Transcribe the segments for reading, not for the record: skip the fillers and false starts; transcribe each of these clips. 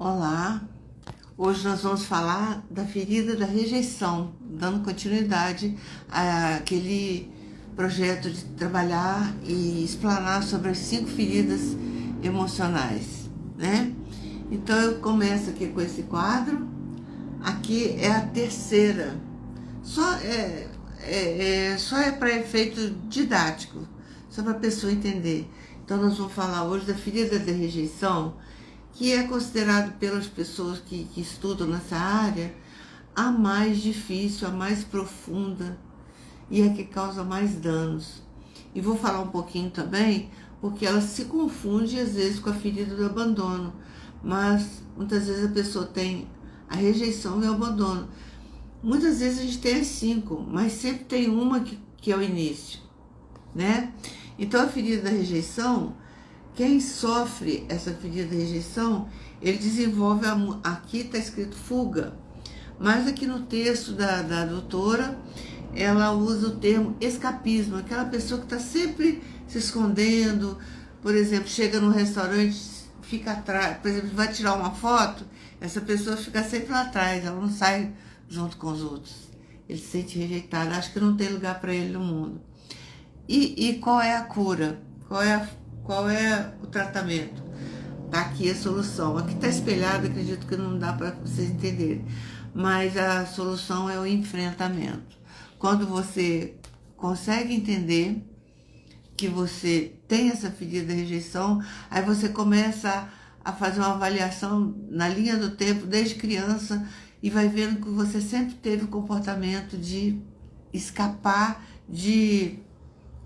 Olá, hoje nós vamos falar da ferida da rejeição, dando continuidade àquele projeto de trabalhar e explanar sobre as 5 feridas emocionais, né? Então eu começo aqui com esse quadro, aqui é a terceira, só é para efeito didático, só para a pessoa entender. Então nós vamos falar hoje da ferida da rejeição, que é considerado pelas pessoas que estudam nessa área a mais difícil, a mais profunda e a que causa mais danos. E vou falar um pouquinho também, porque ela se confunde às vezes com a ferida do abandono, mas muitas vezes a pessoa tem a rejeição e o abandono. Muitas vezes a gente tem as 5, mas sempre tem uma que é o início, né? Então a ferida da rejeição, quem sofre essa ferida de rejeição, ele desenvolve, aqui está escrito fuga, mas aqui no texto da doutora, ela usa o termo escapismo, aquela pessoa que está sempre se escondendo, por exemplo, chega num restaurante, fica atrás, por exemplo, vai tirar uma foto, essa pessoa fica sempre lá atrás, ela não sai junto com os outros, ele se sente rejeitado, acha que não tem lugar para ele no mundo. E qual é a cura? Qual é o tratamento? Tá aqui a solução. Aqui está espelhado, acredito que não dá para vocês entenderem. Mas a solução é o enfrentamento. Quando você consegue entender que você tem essa ferida de rejeição, aí você começa a fazer uma avaliação na linha do tempo, desde criança, e vai vendo que você sempre teve o comportamento de escapar, de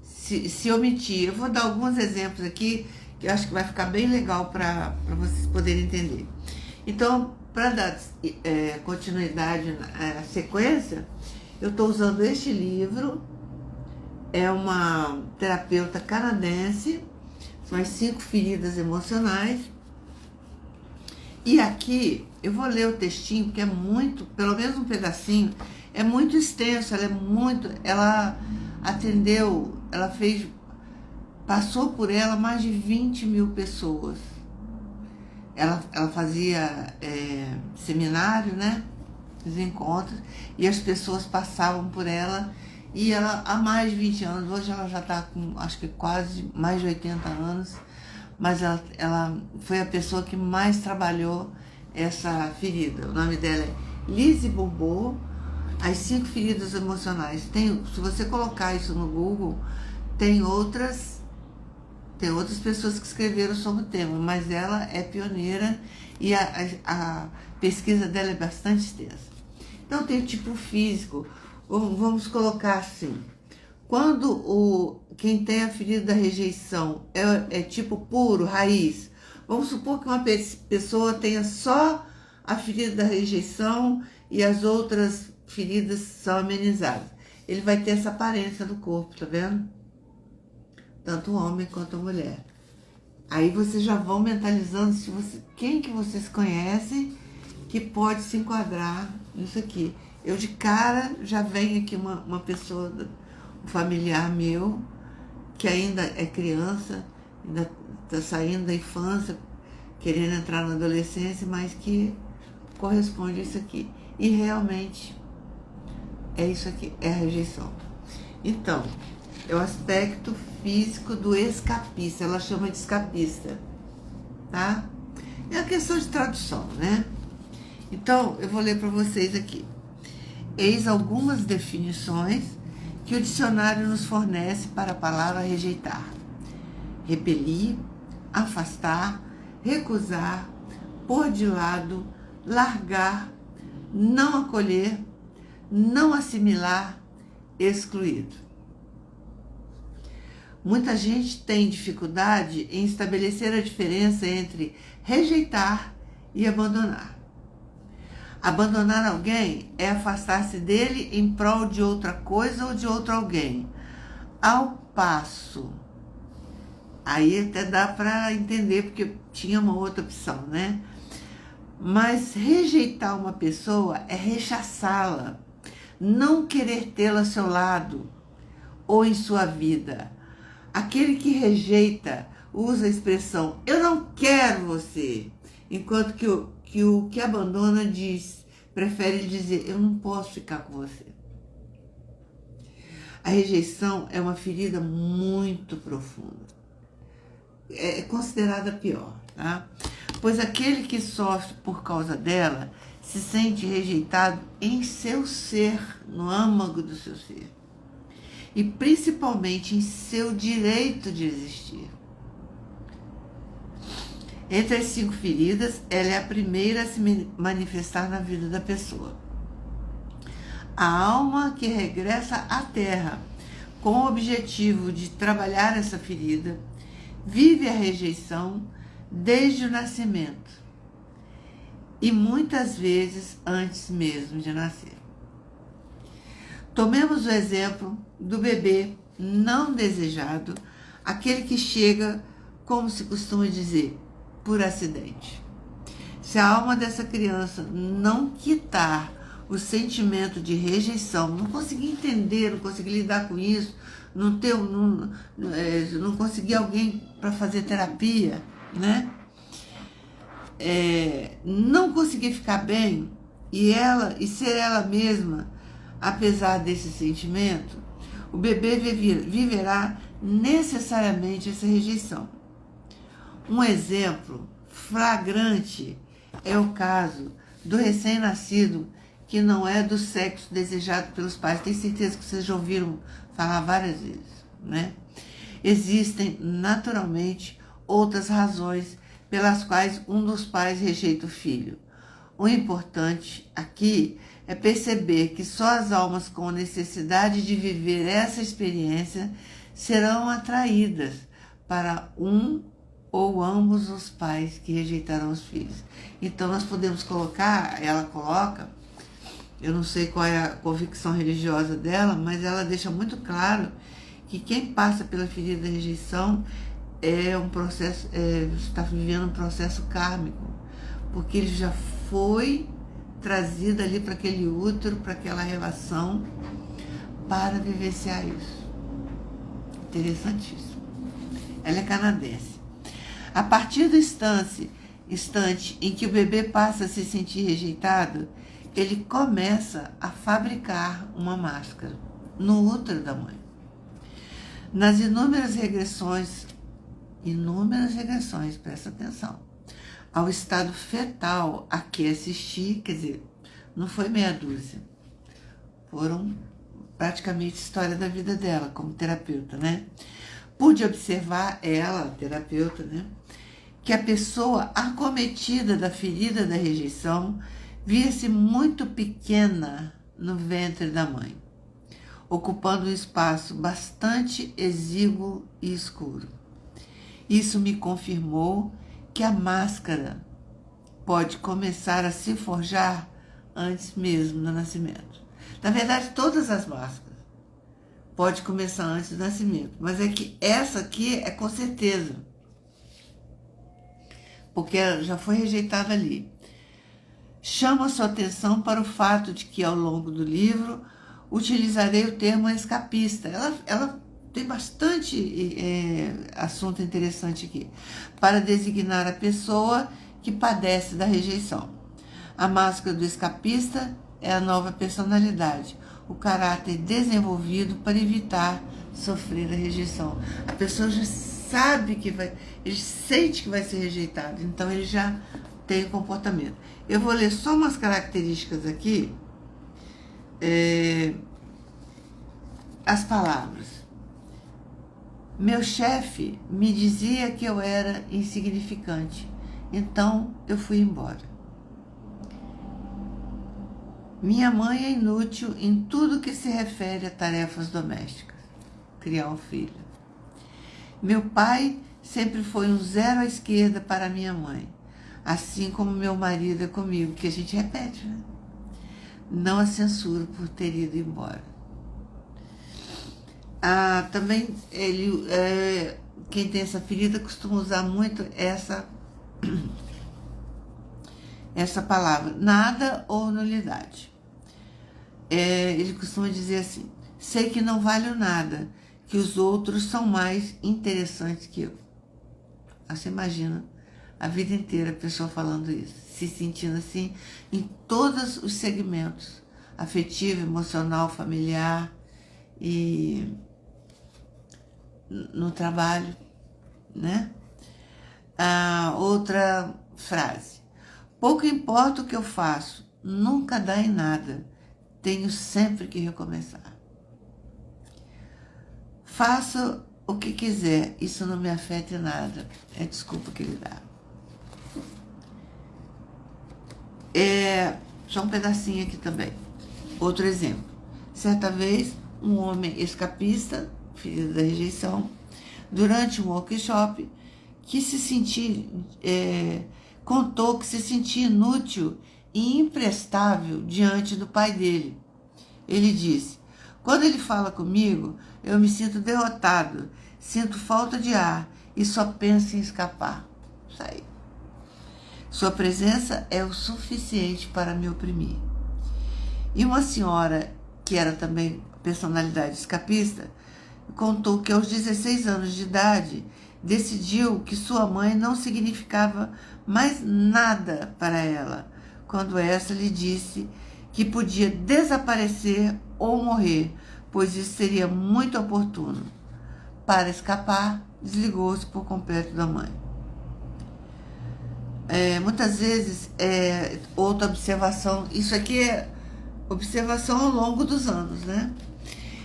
se omitir. Eu vou dar alguns exemplos aqui que eu acho que vai ficar bem legal para vocês poderem entender. Então, para dar continuidade à sequência, eu estou usando este livro, é uma terapeuta canadense, são as 5 feridas emocionais, e aqui eu vou ler o textinho, que é muito, pelo menos um pedacinho, é muito extenso, ela atendeu, passou por ela mais de 20 mil pessoas. Ela fazia seminário, né? Os encontros, e as pessoas passavam por ela, e ela há mais de 20 anos, hoje ela já está com, acho que quase mais de 80 anos, mas ela foi a pessoa que mais trabalhou essa ferida. O nome dela é Lise Bourbeau, as 5 feridas emocionais. Se você colocar isso no Google, tem outras pessoas que escreveram sobre o tema, mas ela é pioneira e a pesquisa dela é bastante extensa. Então tem o tipo físico, vamos colocar assim, quando quem tem a ferida da rejeição é tipo puro, raiz, vamos supor que uma pessoa tenha só a ferida da rejeição e as outras feridas são amenizadas. Ele vai ter essa aparência do corpo, tá vendo? Tanto o homem quanto a mulher. Aí vocês já vão mentalizando quem que vocês conhecem que pode se enquadrar nisso aqui. Eu de cara já venho aqui uma pessoa, um familiar meu, que ainda é criança, ainda está saindo da infância, querendo entrar na adolescência, mas que corresponde a isso aqui. E realmente é isso aqui, é a rejeição. Então, é o aspecto físico do escapista, ela chama de escapista, tá? É uma questão de tradução, né? Então, eu vou ler para vocês aqui. Eis algumas definições que o dicionário nos fornece para a palavra rejeitar: repelir, afastar, recusar, pôr de lado, largar, não acolher, não assimilar, excluído. Muita gente tem dificuldade em estabelecer a diferença entre rejeitar e abandonar. Abandonar alguém é afastar-se dele em prol de outra coisa ou de outro alguém. Ao passo, aí até dá para entender, porque tinha uma outra opção, né? Mas rejeitar uma pessoa é rechaçá-la, não querer tê-la ao seu lado ou em sua vida. Aquele que rejeita usa a expressão "eu não quero você", enquanto que que o que abandona prefere dizer, eu não posso ficar com você. A rejeição é uma ferida muito profunda. É considerada pior, tá? Pois aquele que sofre por causa dela se sente rejeitado em seu ser, no âmago do seu ser. E principalmente em seu direito de existir. Entre as 5 feridas, ela é a primeira a se manifestar na vida da pessoa. A alma que regressa à Terra com o objetivo de trabalhar essa ferida, vive a rejeição desde o nascimento e muitas vezes antes mesmo de nascer. Tomemos o exemplo do bebê não desejado, aquele que chega, como se costuma dizer, por acidente. Se a alma dessa criança não quitar o sentimento de rejeição, não conseguir entender, não conseguir lidar com isso, não conseguir alguém para fazer terapia, né? Não conseguir ficar bem e ser ela mesma, apesar desse sentimento, o bebê viverá necessariamente essa rejeição. Um exemplo flagrante é o caso do recém-nascido que não é do sexo desejado pelos pais. Tenho certeza que vocês já ouviram falar várias vezes, né? Existem, naturalmente, outras razões pelas quais um dos pais rejeita o filho. O importante aqui é perceber que só as almas com necessidade de viver essa experiência serão atraídas para um ou ambos os pais que rejeitarão os filhos. Então nós podemos colocar, ela coloca, eu não sei qual é a convicção religiosa dela, mas ela deixa muito claro que quem passa pela ferida da rejeição é um processo, está vivendo um processo kármico, porque ele já foi trazido ali para aquele útero, para aquela relação, para vivenciar isso. Interessantíssimo. Ela é canadense. A partir do instante em que o bebê passa a se sentir rejeitado, ele começa a fabricar uma máscara no útero da mãe. Nas inúmeras regressões, presta atenção, ao estado fetal a que assisti, quer dizer, não foi meia dúzia, foram praticamente história da vida dela como terapeuta, né? Pude observar ela, terapeuta, né, que a pessoa acometida da ferida da rejeição via-se muito pequena no ventre da mãe, ocupando um espaço bastante exíguo e escuro. Isso me confirmou que a máscara pode começar a se forjar antes mesmo do nascimento. Na verdade, todas as máscaras podem começar antes do nascimento, mas é que essa aqui é com certeza, porque ela já foi rejeitada ali. Chamo a sua atenção para o fato de que, ao longo do livro, utilizarei o termo escapista. Ela tem bastante assunto interessante aqui, para designar a pessoa que padece da rejeição. A máscara do escapista é a nova personalidade, o caráter desenvolvido para evitar sofrer a rejeição. A pessoa já sabe que ele sente que vai ser rejeitado, então ele já tem o comportamento. Eu vou ler só umas características aqui, as palavras. Meu chefe me dizia que eu era insignificante, então eu fui embora. Minha mãe é inútil em tudo que se refere a tarefas domésticas, criar um filho. Meu pai sempre foi um zero à esquerda para minha mãe, assim como meu marido é comigo, que a gente repete, né? Não a censuro por ter ido embora. Também quem tem essa ferida costuma usar muito essa palavra, nada ou nulidade. Ele costuma dizer assim: sei que não valho nada, que os outros são mais interessantes que eu. Você imagina A vida inteira a pessoa falando isso, se sentindo assim em todos os segmentos, afetivo, emocional, familiar e no trabalho, né? Outra frase. Pouco importa o que eu faço, nunca dá em nada, tenho sempre que recomeçar. Faça o que quiser, isso não me afeta em nada. É a desculpa que ele dá. Só um pedacinho aqui também. Outro exemplo. Certa vez, um homem escapista, filho da rejeição, durante um workshop, contou que se sentia inútil e imprestável diante do pai dele. Ele disse: quando ele fala comigo, eu me sinto derrotado, sinto falta de ar e só penso em escapar. Isso aí. Sua presença é o suficiente para me oprimir. E uma senhora, que era também personalidade escapista, contou que aos 16 anos de idade decidiu que sua mãe não significava mais nada para ela, quando essa lhe disse que podia desaparecer ou morrer, pois isso seria muito oportuno. Para escapar, desligou-se por completo da mãe. Muitas vezes, outra observação, isso aqui é observação ao longo dos anos, né?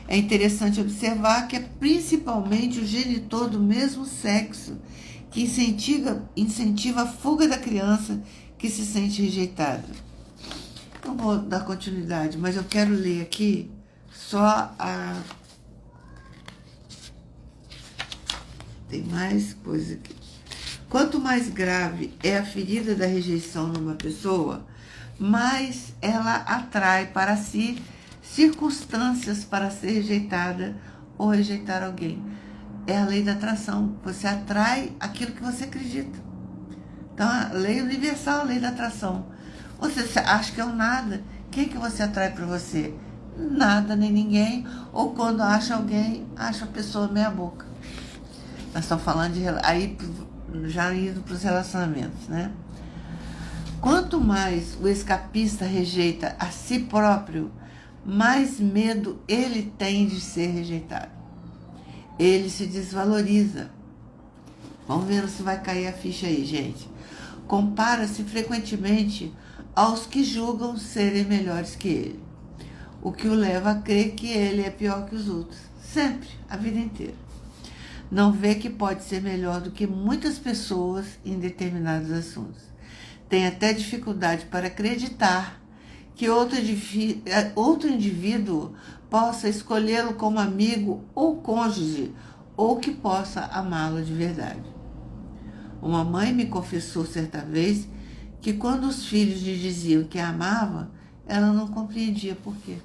É interessante observar que é principalmente o genitor do mesmo sexo que incentiva a fuga da criança que se sente rejeitada. Não vou dar continuidade, mas eu quero ler aqui só Tem mais coisa aqui. Quanto mais grave é a ferida da rejeição numa pessoa, mais ela atrai para si circunstâncias para ser rejeitada ou rejeitar alguém. É a lei da atração. Você atrai aquilo que você acredita. Então, a lei universal, a lei da atração. Você acha que é um nada. Quem que você atrai para você? Nada, nem ninguém. Ou quando acha alguém, acha a pessoa meia boca. Nós estamos falando de... Aí, já indo para os relacionamentos, né? Quanto mais o escapista rejeita a si próprio, mais medo ele tem de ser rejeitado. Ele se desvaloriza. Vamos ver se vai cair a ficha aí, gente. Compara-se frequentemente aos que julgam serem melhores que ele, o que o leva a crer que ele é pior que os outros, sempre, a vida inteira. Não vê que pode ser melhor do que muitas pessoas em determinados assuntos. Tem até dificuldade para acreditar que outro indivíduo possa escolhê-lo como amigo ou cônjuge, ou que possa amá-lo de verdade. Uma mãe me confessou certa vez que quando os filhos lhe diziam que a amava, ela não compreendia por quê.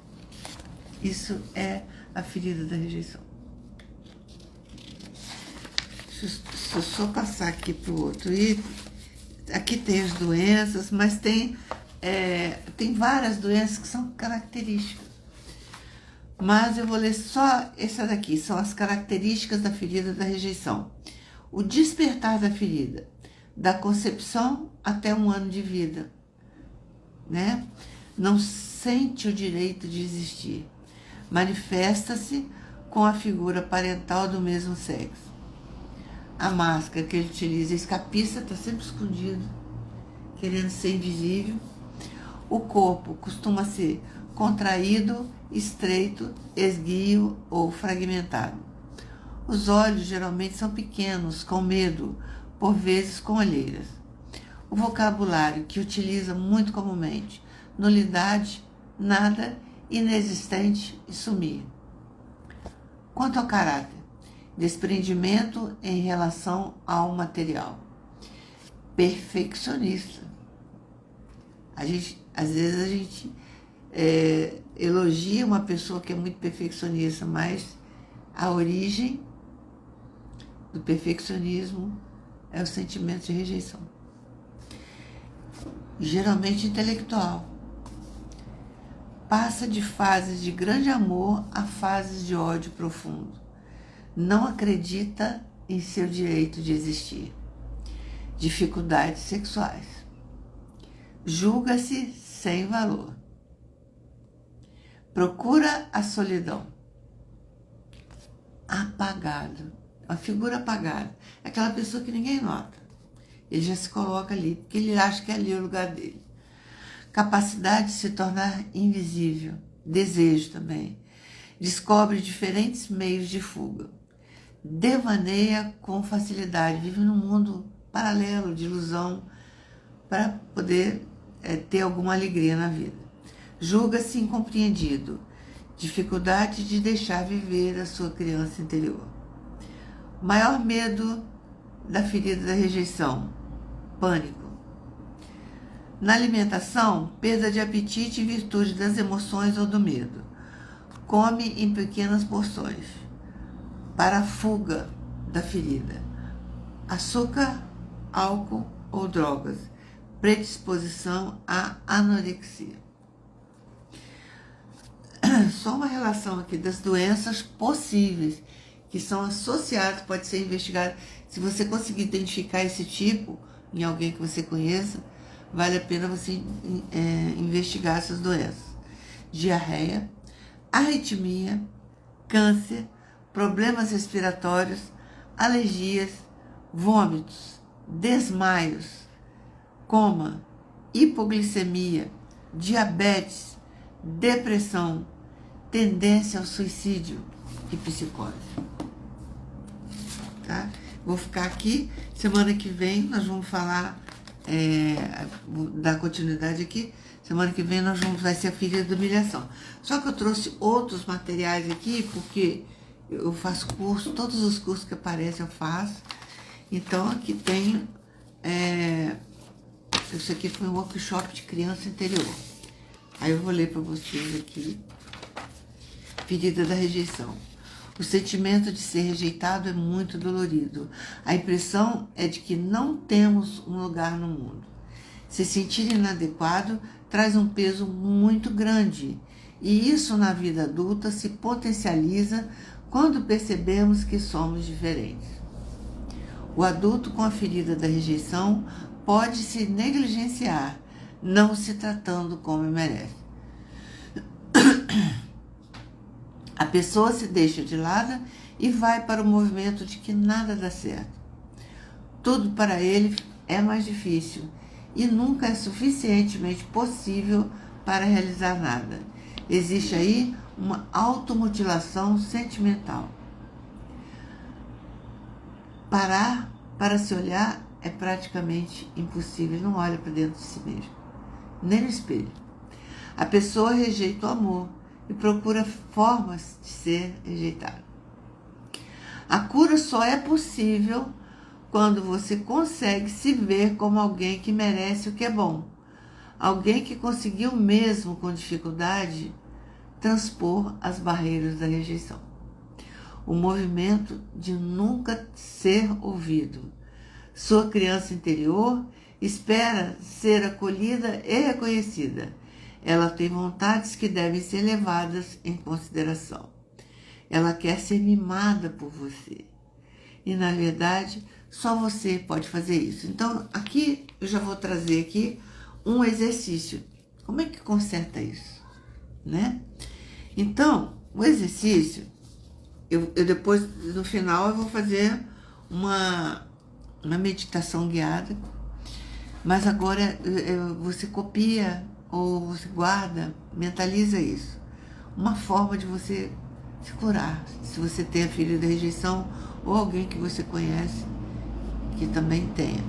Isso é a ferida da rejeição. Deixa eu só passar aqui para o outro item. Aqui tem as doenças, mas tem várias doenças que são características. Mas eu vou ler só essa daqui, são as características da ferida da rejeição. O despertar da ferida, da concepção até 1 ano de vida, né? Não sente o direito de existir. Manifesta-se com a figura parental do mesmo sexo. A máscara que ele utiliza, escapista, está sempre escondido, querendo ser invisível. O corpo costuma ser contraído, estreito, esguio ou fragmentado. Os olhos geralmente são pequenos, com medo, por vezes com olheiras. O vocabulário que utiliza muito comumente: nulidade, nada, inexistente e sumir. Quanto ao caráter, desprendimento em relação ao material. Perfeccionista. Às vezes a gente elogia uma pessoa que é muito perfeccionista, mas a origem do perfeccionismo é o sentimento de rejeição. Geralmente intelectual. Passa de fases de grande amor a fases de ódio profundo. Não acredita em seu direito de existir. dificuldades sexuais. Julga-se sem valor. Procura a solidão. Apagado. Uma figura apagada. Aquela pessoa que ninguém nota. Ele já se coloca ali, porque ele acha que é ali o lugar dele. Capacidade de se tornar invisível. Desejo também. Descobre diferentes meios de fuga. Devaneia com facilidade. Vive num mundo paralelo, de ilusão, para poder ter alguma alegria na vida. Julga-se incompreendido. Dificuldade de deixar viver a sua criança interior. Maior medo da ferida da rejeição. Pânico. Na alimentação, perda de apetite em virtude das emoções ou do medo. Come em pequenas porções. Para a fuga da ferida. Açúcar, álcool ou drogas. Predisposição à anorexia. Só uma relação aqui das doenças possíveis que são associadas, pode ser investigado. Se você conseguir identificar esse tipo em alguém que você conheça, vale a pena você investigar essas doenças. Diarreia, arritmia, câncer, problemas respiratórios, alergias, vômitos, desmaios, coma, hipoglicemia, diabetes, depressão, tendência ao suicídio e psicose. Tá? Vou ficar aqui. Semana que vem nós vamos falar, vou dar continuidade aqui. Semana que vem vai ser a ferida da humilhação. Só que eu trouxe outros materiais aqui, porque eu faço curso, todos os cursos que aparecem eu faço. Então aqui tem, isso aqui foi um workshop de criança interior. Aí eu vou ler para vocês aqui. Ferida da rejeição. O sentimento de ser rejeitado é muito dolorido. A impressão é de que não temos um lugar no mundo. Se sentir inadequado traz um peso muito grande. E isso na vida adulta se potencializa quando percebemos que somos diferentes. O adulto com a ferida da rejeição pode se negligenciar, não se tratando como merece. A pessoa se deixa de lado e vai para o movimento de que nada dá certo. Tudo para ele é mais difícil e nunca é suficientemente possível para realizar nada. Existe aí uma automutilação sentimental. Parar para se olhar é praticamente impossível. Ele não olha para dentro de si mesmo, nem no espelho. A pessoa rejeita o amor e procura formas de ser rejeitada. A cura só é possível quando você consegue se ver como alguém que merece o que é bom, alguém que conseguiu mesmo com dificuldade transpor as barreiras da rejeição. O movimento de nunca ser ouvido. Sua criança interior espera ser acolhida e reconhecida. Ela tem vontades que devem ser levadas em consideração. Ela quer ser mimada por você. E, na verdade, só você pode fazer isso. Então, aqui, eu já vou trazer aqui um exercício. Como é que conserta isso? Né? Então, o exercício, eu depois, no final, eu vou fazer uma meditação guiada. Mas agora, você copia ou você guarda, mentaliza isso. Uma forma de você se curar. Se você tem a ferida da rejeição ou alguém que você conhece que também tenha.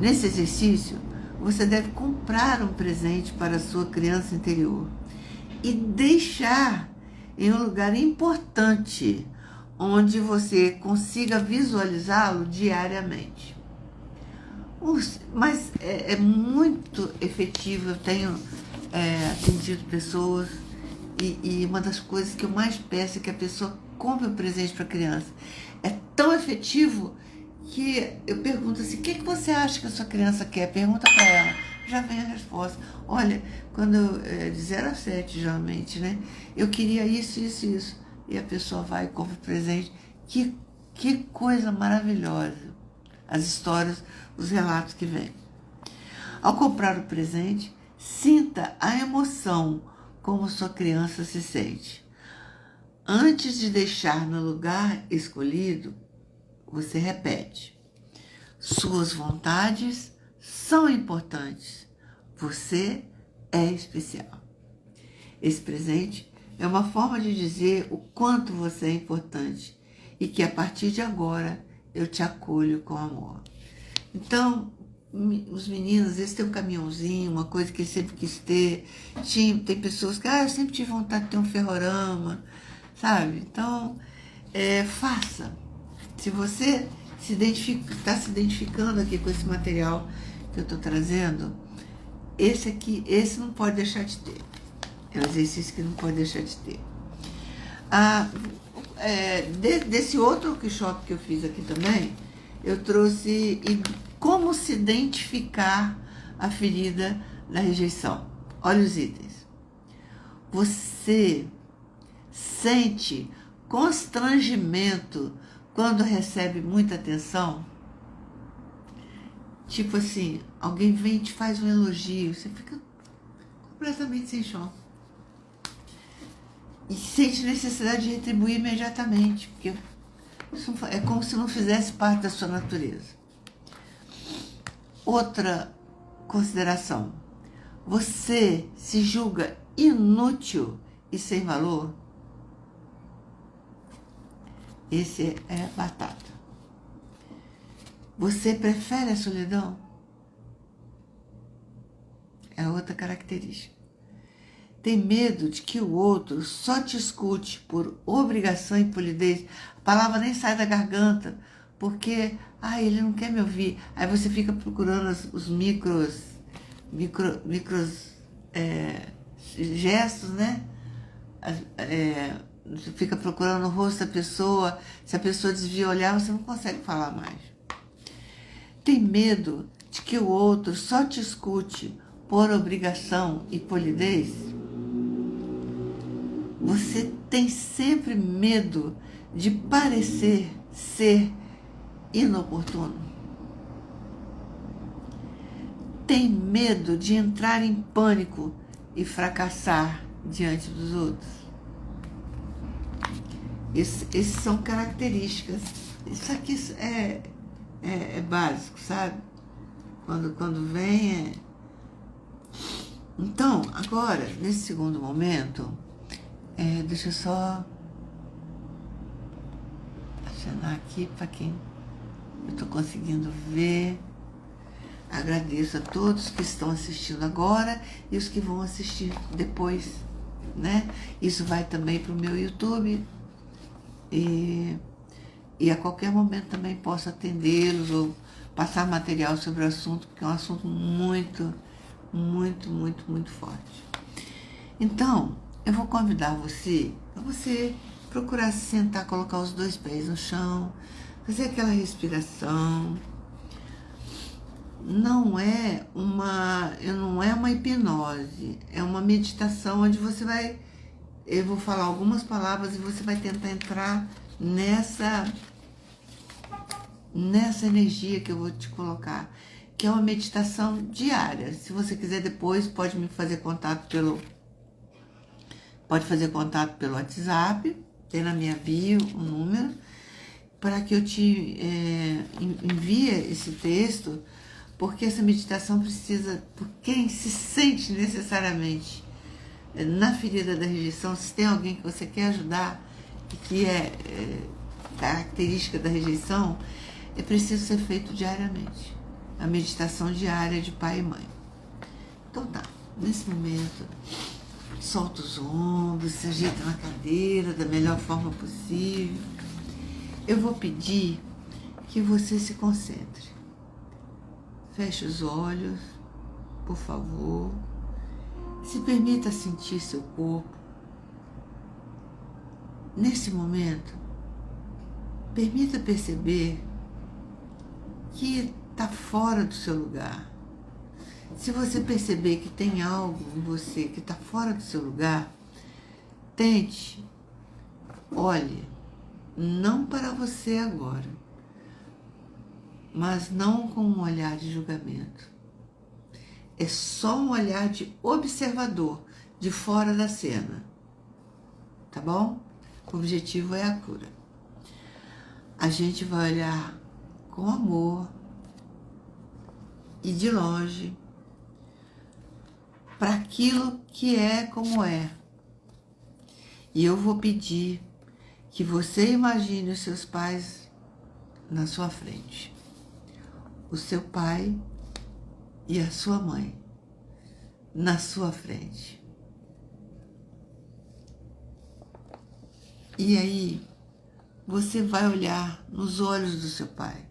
Nesse exercício, você deve comprar um presente para a sua criança interior e deixar em um lugar importante onde você consiga visualizá-lo diariamente. Mas é muito efetivo. Eu tenho atendido pessoas e uma das coisas que eu mais peço é que a pessoa compre um presente para a criança. É tão efetivo que eu pergunto assim: o que você acha que a sua criança quer? Pergunta para ela, já vem a resposta. Olha, quando de 0 a 7 geralmente, né? Eu queria isso, isso, isso. E a pessoa vai e compra o presente. Que coisa maravilhosa. as histórias, os relatos que vêm. Ao comprar o presente, sinta a emoção como sua criança se sente. Antes de deixar no lugar escolhido, você repete: suas vontades são importantes. Você é especial. Esse presente é uma forma de dizer o quanto você é importante e que a partir de agora eu te acolho com amor. Então, os meninos, eles têm um caminhãozinho, uma coisa que eles sempre quis ter. Tem pessoas que, eu sempre tive vontade de ter um ferrorama, sabe? Então, faça. Se você está se identificando aqui com esse material que eu estou trazendo, esse não pode deixar de ter. É um exercício que não pode deixar de ter. Desse outro workshop que eu fiz aqui também, eu trouxe como se identificar a ferida da rejeição. Olha os itens. Você sente constrangimento quando recebe muita atenção? Tipo assim, alguém vem e te faz um elogio, você fica completamente sem chão. E sente necessidade de retribuir imediatamente, porque isso é como se não fizesse parte da sua natureza. Outra consideração: você se julga inútil e sem valor? Esse é batata. Você prefere a solidão? É outra característica. Tem medo de que o outro só te escute por obrigação e polidez. A palavra nem sai da garganta, porque ele não quer me ouvir. Aí você fica procurando os micros gestos, né? Você fica procurando o rosto da pessoa. Se a pessoa desvia o olhar, você não consegue falar mais. Tem medo de que o outro só te escute por obrigação e polidez? Você tem sempre medo de parecer ser inoportuno? Tem medo de entrar em pânico e fracassar diante dos outros? Esses são características. Isso aqui é básico, sabe? Quando vem Então, agora, nesse segundo momento, deixa eu só acenar aqui para quem eu estou conseguindo ver. Agradeço a todos que estão assistindo agora e os que vão assistir depois, né? Isso vai também para o meu YouTube e a qualquer momento também posso atendê-los ou passar material sobre o assunto, porque é um assunto muito, muito, muito, muito forte. Então, eu vou convidar você para você procurar se sentar, colocar os 2 pés no chão, fazer aquela respiração. Não é uma hipnose, é uma meditação onde você vai, eu vou falar algumas palavras e você vai tentar entrar nessa energia que eu vou te colocar, que é uma meditação diária. Se você quiser depois, pode fazer contato pelo WhatsApp, tem na minha bio o número, para que eu te envie esse texto, porque essa meditação precisa, por quem se sente necessariamente na ferida da rejeição, se tem alguém que você quer ajudar, que é característica da rejeição, é preciso ser feito diariamente. A meditação diária de pai e mãe. Então tá, nesse momento, solta os ombros, se ajeita na cadeira da melhor forma possível. Eu vou pedir que você se concentre. Feche os olhos, por favor. Se permita sentir seu corpo. Nesse momento, permita perceber que está fora do seu lugar. Se você perceber que tem algo em você que está fora do seu lugar, olhe, não para você agora. mas não com um olhar de julgamento. É só um olhar de observador, de fora da cena. Tá bom? O objetivo é a cura. A gente vai olhar com amor e de longe para aquilo que é como é. E eu vou pedir que você imagine os seus pais na sua frente. O seu pai e a sua mãe na sua frente. E aí, você vai olhar nos olhos do seu pai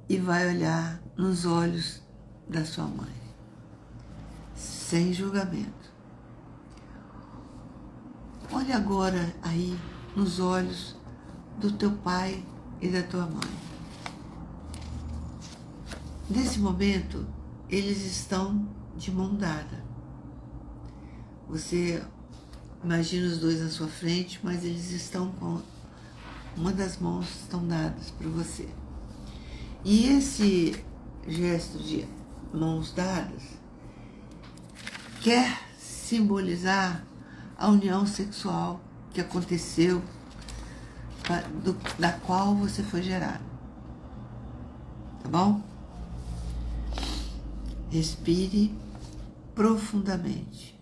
e vai olhar nos olhos da sua mãe, sem julgamento. Olha agora aí nos olhos do teu pai e da tua mãe. Nesse momento, eles estão de mão dada. Você imagina os dois na sua frente, mas eles estão com uma das mãos estão dadas para você. E esse gesto de mãos dadas quer simbolizar a união sexual que aconteceu, da qual você foi gerado. Tá bom? Respire profundamente.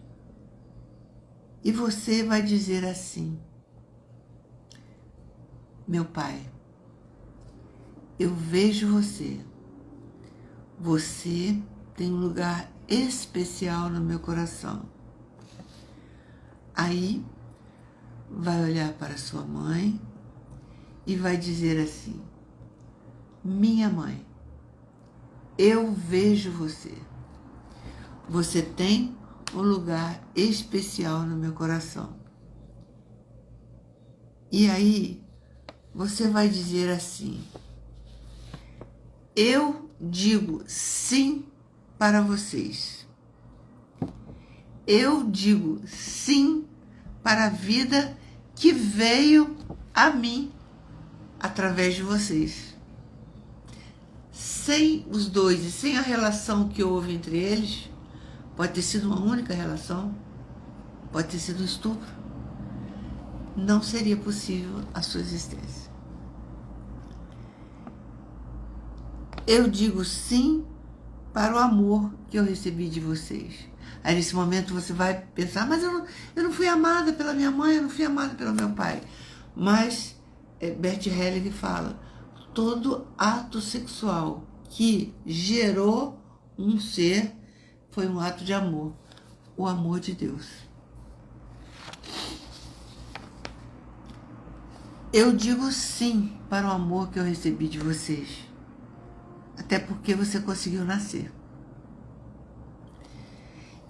E você vai dizer assim: meu pai, eu vejo você. Você tem um lugar especial no meu coração. Aí, vai olhar para sua mãe e vai dizer assim: minha mãe, eu vejo você. Você tem um lugar especial no meu coração. E aí, você vai dizer assim: eu digo sim para vocês. Eu digo sim para a vida que veio a mim através de vocês. Sem os dois e sem a relação que houve entre eles, pode ter sido uma única relação, pode ter sido um estupro, não seria possível a sua existência. Eu digo sim para o amor que eu recebi de vocês. Aí nesse momento você vai pensar: mas eu não fui amada pela minha mãe, eu não fui amada pelo meu pai. Mas Bert Hellinger fala: todo ato sexual que gerou um ser foi um ato de amor, o amor de Deus. Eu digo sim para o amor que eu recebi de vocês, até porque você conseguiu nascer.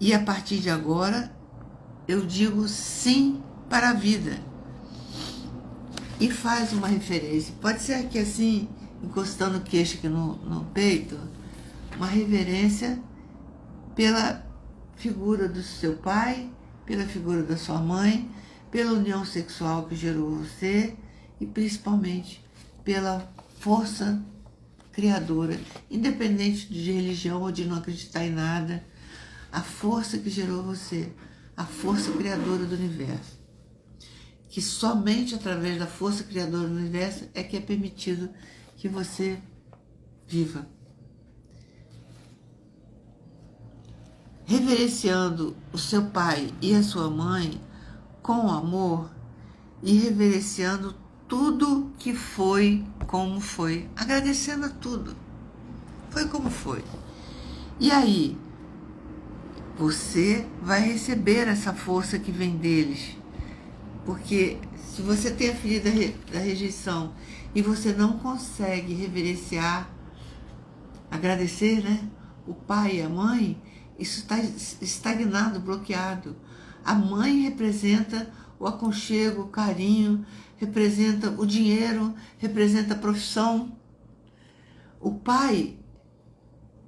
E a partir de agora, eu digo sim para a vida. E faz uma referência, pode ser aqui assim, encostando o queixo aqui no peito, uma reverência pela figura do seu pai, pela figura da sua mãe, pela união sexual que gerou você e principalmente pela força criadora, independente de religião ou de não acreditar em nada, a força que gerou você, a força criadora do universo, que somente através da força criadora do universo é que é permitido que você viva. Reverenciando o seu pai e a sua mãe com amor e reverenciando tudo que foi como foi, agradecendo a tudo. Foi como foi. E aí, você vai receber essa força que vem deles. Porque se você tem a ferida da rejeição e você não consegue reverenciar, agradecer, né, o pai e a mãe, isso está estagnado, bloqueado. A mãe representa o aconchego, o carinho, representa o dinheiro, representa a profissão. O pai,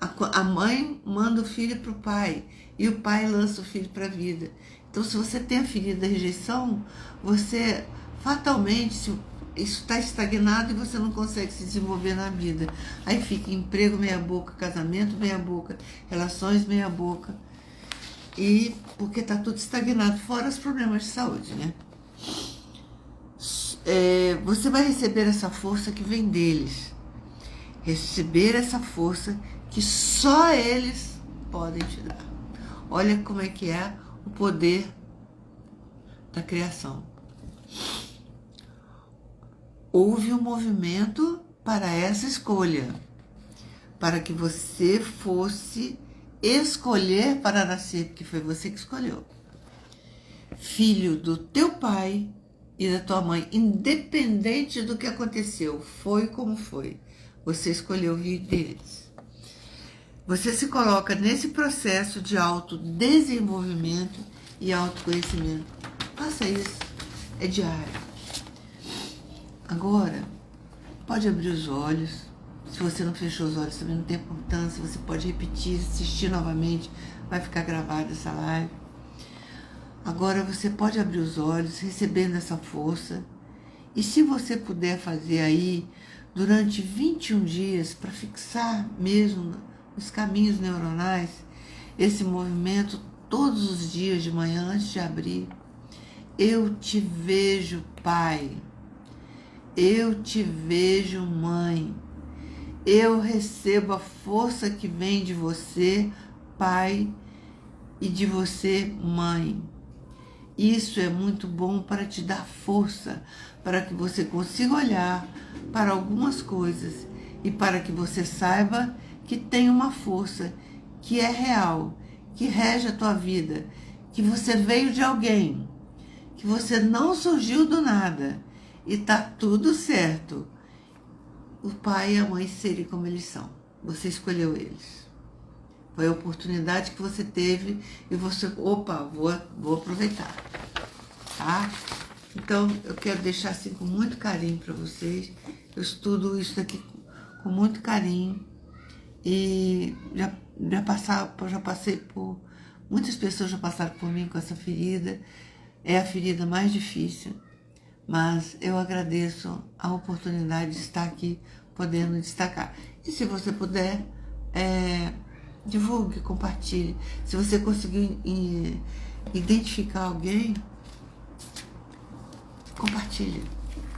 a mãe manda o filho para o pai e o pai lança o filho para a vida. Então, se você tem a ferida da rejeição, você fatalmente, isso está estagnado e você não consegue se desenvolver na vida. Aí fica emprego meia boca, casamento meia boca, relações meia boca. E porque está tudo estagnado, fora os problemas de saúde, né? Você vai receber essa força que vem deles. Receber essa força que só eles podem te dar. Olha como é que é o poder da criação. Houve um movimento para essa escolha, para que você fosse escolher para nascer, porque foi você que escolheu. Filho do teu pai e da tua mãe, independente do que aconteceu, foi como foi. Você escolheu vir deles. Você se coloca nesse processo de autodesenvolvimento e autoconhecimento. Faça isso. É diário. Agora, pode abrir os olhos. Se você não fechou os olhos, também não tem importância. Você pode repetir, assistir novamente. Vai ficar gravada essa live. Agora você pode abrir os olhos, recebendo essa força. E se você puder fazer aí, durante 21 dias, para fixar mesmo os caminhos neuronais, esse movimento todos os dias de manhã, antes de abrir. Eu te vejo, pai. Eu te vejo, mãe. Eu recebo a força que vem de você, pai, e de você, mãe. Isso é muito bom para te dar força, para que você consiga olhar para algumas coisas e para que você saiba que tem uma força que é real, que rege a tua vida, que você veio de alguém, que você não surgiu do nada e tá tudo certo. O pai e a mãe serem como eles são. Você escolheu eles. Foi a oportunidade que você teve e você, vou aproveitar, tá? Então, eu quero deixar assim com muito carinho para vocês. Eu estudo isso daqui com muito carinho e já passei por... Muitas pessoas já passaram por mim com essa ferida. É a ferida mais difícil, mas eu agradeço a oportunidade de estar aqui podendo destacar. E se você puder, divulgue, compartilhe. Se você conseguir identificar alguém, compartilhe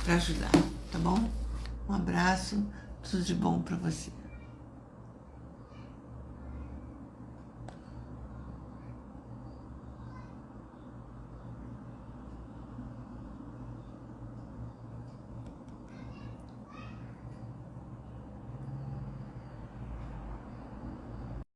para ajudar, tá bom? Um abraço, tudo de bom para você.